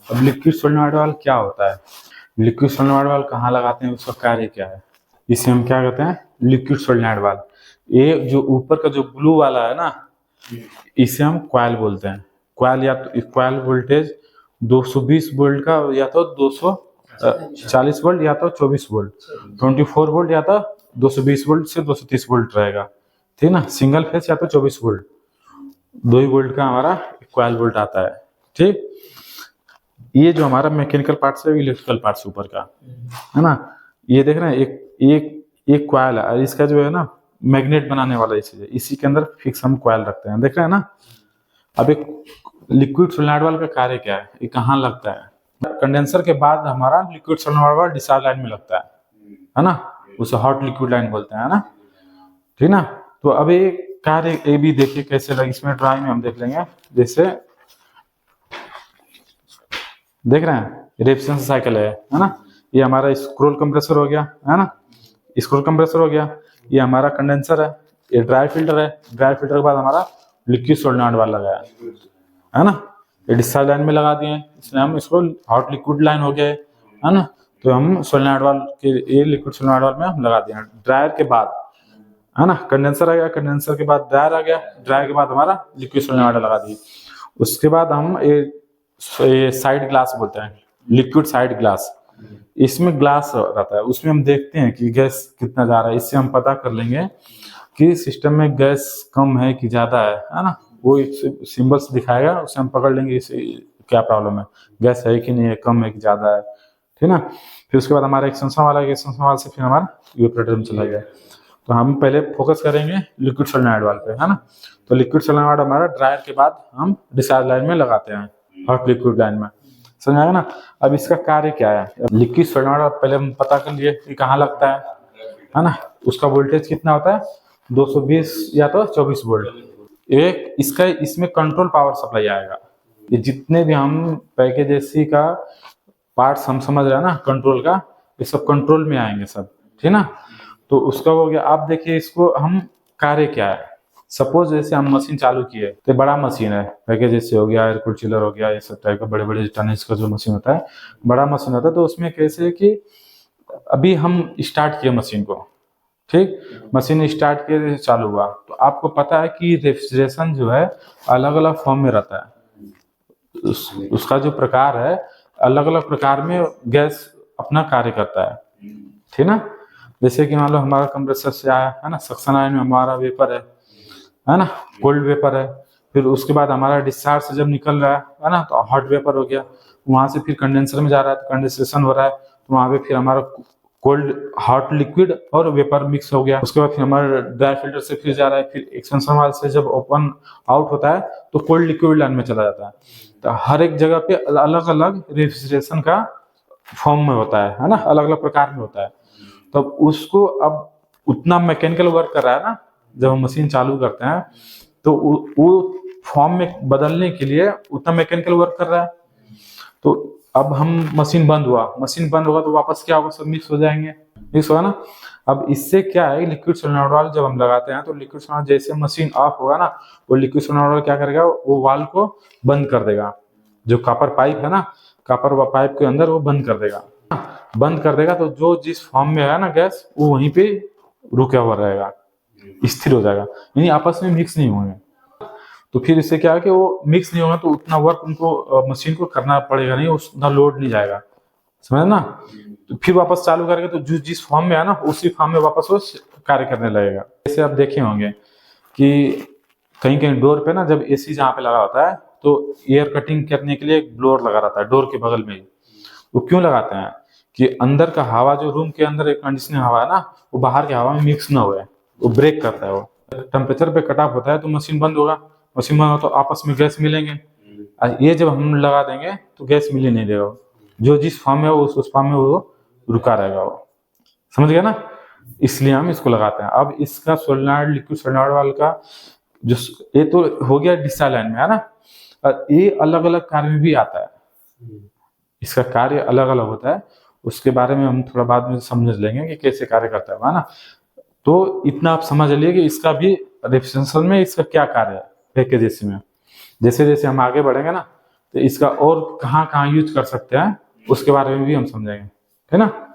अब liquid solenoid valve क्या होता है, लिक्विड सोलेनोइड वाल्व कहाँ लगाते हैं, उसका कार्य क्या है, इसे हम क्या कहते हैं, लिक्विड सोलेनोइड वाल्व। ये जो ऊपर का जो ब्लू वाला है ना, इसे हम कॉइल बोलते हैं। कॉइल या तो कॉइल वोल्टेज 220 वोल्ट का या तो 240 वोल्ट या तो 24 वोल्ट, 24 वोल्ट या तो 220 वोल्ट से 230 वोल्ट रहेगा, ठीक ना। सिंगल फेस या तो 24 वोल्ट, 2 ही वोल्ट का हमारा कॉइल वोल्ट आता है, ठीक। ये जो हमारा मैकेनिकल पार्ट्स है, इलेक्ट्रिकल पार्ट्स ऊपर का है ना, ये देख रहे हैं, एक कॉइल है और इसका जो है ना मैग्नेट बनाने वाला ये चीज है, इसी के अंदर फिक्स हम कॉइल रखते हैं, देख रहे हैं ना। अब एक लिक्विड सोलेनोइड वाल्व का कार्य क्या है, ये कहाँ लगता है, कंडेंसर के बाद हमारा liquid solenoid valve discharge line में लगता है ना, उसे हॉट लिक्विड लाइन बोलते हैं, है ना, ठीक ना। तो अब ये कार्य ये भी देखिए कैसे लगे, इसमें ड्राइंग में हम देख लेंगे। जैसे देख रहे हैं रेफिशिएंसी साइकिल है ना, ये हमारा स्क्रोल कंप्रेसर हो गया, है ना, स्क्रोल कंप्रेसर हो गया, ये हमारा कंडेंसर है, ये ड्राई फिल्टर है, ड्राई फिल्टर के बाद हमारा लिक्विड सोलेनोइड वाल्व लगाया है ना, ये डिस्चार्ज लाइन में लगा दिए, इसलिए हम इसको हॉट लिक्विड लाइन हो गया है ना। तो हम सोलेनोइड वाल्व के ये लिक्विड सोलेनोइड वाल्व में हम लगा दिए ड्रायर के बाद, है ना, कंडेंसर आ गया, कंडेंसर के बाद ड्रायर आ गया, ड्रायर के बाद हमारा लिक्विड सोलेनोइड लगा दिए। उसके बाद हम ये साइड ग्लास बोलते हैं, लिक्विड साइड ग्लास, इसमें ग्लास रहता है, उसमें हम देखते हैं कि गैस कितना जा रहा है, इससे हम पता कर लेंगे कि सिस्टम में गैस कम है कि ज्यादा है ना। वो सिंबल्स दिखाएगा, उससे हम पकड़ लेंगे इसे क्या प्रॉब्लम है, गैस है कि नहीं है, कम है कि ज्यादा है, ठीक ना। फिर उसके बाद हमारा एक्सटेंशन वाला, एक्सटेंशन वाला से फिर हमारा इवेपोरेटर में चला गया। तो हम पहले फोकस करेंगे लिक्विड सोलेनोइड वाल्व पे, है ना। तो लिक्विड सोलेनोइड हमारा ड्रायर के बाद हम डिस्चार्ज लाइन में लगाते हैं, हॉट लिक्विड लाइन में, समझ आएगा ना। अब इसका कार्य क्या है, लिक्विड सोलेनोइड पहले हम पता कर लिए कि कहाँ लगता है ना, उसका वोल्टेज कितना होता है 220 या तो 24 वोल्ट। एक इसका इसमें कंट्रोल पावर सप्लाई आएगा, ये जितने भी हम पैकेज एसी का पार्ट्स हम समझ रहे हैं ना कंट्रोल का, ये सब कंट्रोल में आएंगे सब, ठीक ना। तो उसका हो गया। आप देखिए इसको हम कार्य क्या है, सपोज जैसे हम मशीन चालू किए, तो बड़ा मशीन है, पैकेज जैसे हो गया, एयर कूल्ड चिलर हो गया, ये सब टाइप का बड़े बड़े टनेज का जो मशीन होता है, बड़ा मशीन होता है। तो उसमें कैसे है कि अभी हम स्टार्ट किए मशीन को, ठीक, मशीन स्टार्ट किए चालू हुआ, तो आपको पता है कि रेफ्रिजरेशन जो है अलग अलग फॉर्म में रहता है, उसका जो प्रकार है अलग अलग प्रकार में गैस अपना कार्य करता है, ठीक ना। जैसे कि मान लो हमारा कंप्रेसर से आया है ना, सक्शन आयन में हमारा वेपर है ना, कोल्ड वेपर है, फिर उसके बाद हमारा डिस्चार्ज से जब निकल रहा है ना, तो हॉट वेपर हो गया, वहां से फिर कंडेंसर में जा रहा है, तो कंडेंसेशन हो रहा है, तो वहां पे फिर हमारा कोल्ड हॉट लिक्विड और वेपर मिक्स हो गया। उसके बाद फिर हमारा ड्राई फिल्टर से फिर जा रहा है, फिर एक्सपेंशन वाल्व से जब ओपन आउट होता है तो कोल्ड लिक्विड लाइन में चला जाता है। तो हर एक जगह पे अलग अलग रेफ्रिजरेशन का फॉर्म में होता है ना, अलग अलग प्रकार में होता है। तो उसको अब उतना मैकेनिकल वर्क कर रहा है ना, जब हम मशीन चालू करते हैं तो वो फॉर्म में बदलने के लिए उतना मैकेनिकल वर्क कर रहा है। तो अब हम मशीन बंद होगा तो वापस क्या होगा, सब मिक्स हो जाएंगे, मिक्स होगा ना। अब इससे क्या है, लिक्विड सोलेनोइड वाल्व जब हम लगाते हैं तो लिक्विड सोलेनोइड जैसे मशीन ऑफ होगा ना, वो लिक्विड सोलेनोइड वाल्व क्या करेगा, वो वाल्व को बंद कर देगा, जो कॉपर पाइप है ना, कॉपर पाइप के अंदर वो बंद कर देगा, बंद कर देगा। तो जो जिस फॉर्म में है ना गैस, वो वहीं पे रुका हुआ रहेगा, स्थिर हो जाएगा, यानी आपस में मिक्स नहीं होंगे। तो फिर इससे क्या है कि वो मिक्स नहीं होगा तो उतना वर्क उनको मशीन को करना पड़ेगा नहीं, उतना लोड नहीं जाएगा, समझ ना। तो फिर वापस चालू करेंगे तो जो जिस फॉर्म में है ना उसी फॉर्म में वापस वो कार्य करने लगेगा। जैसे आप देखे होंगे कि कहीं कहीं डोर पे ना, जब एसी जहाँ पे लगा होता है तो एयर कटिंग करने के लिए एक ब्लोअर लगा रहता है डोर के बगल में ही। वो क्यों लगाते हैं कि अंदर का हवा, जो रूम के अंदर एक कंडीशनिंग हवा है ना, वो बाहर की हवा में मिक्स ना हुए, वो ब्रेक करता है। वो टेम्परेचर पे कट ऑफ होता है तो मशीन बंद होगा, मशीन बंद होगा तो आपस में गैस मिलेंगे। ये जब हम लगा देंगे तो गैस मिल ही नहीं देगा, जो जिस फॉर्म में हो उस फॉर्म में वो रुका रहेगा, वो समझ गया ना। इसलिए हम इसको लगाते हैं। अब इसका सोलेनोइड, लिक्विड सोलेनोइड वाल्व का जो ये तो हो गया डिस्चार्ज लाइन में, है ना। और ये अलग अलग कार्य में भी आता है, इसका कार्य अलग अलग होता है, उसके बारे में हम थोड़ा बाद में समझ लेंगे कि कैसे कार्य करता है ना। तो इतना आप समझ लिए कि इसका भी रेफ्रिजरेशन में इसका क्या कार्य है पैकेज एसी में। जैसे जैसे हम आगे बढ़ेंगे ना तो इसका और कहाँ कहाँ यूज कर सकते हैं उसके बारे में भी हम समझेंगे, है ना।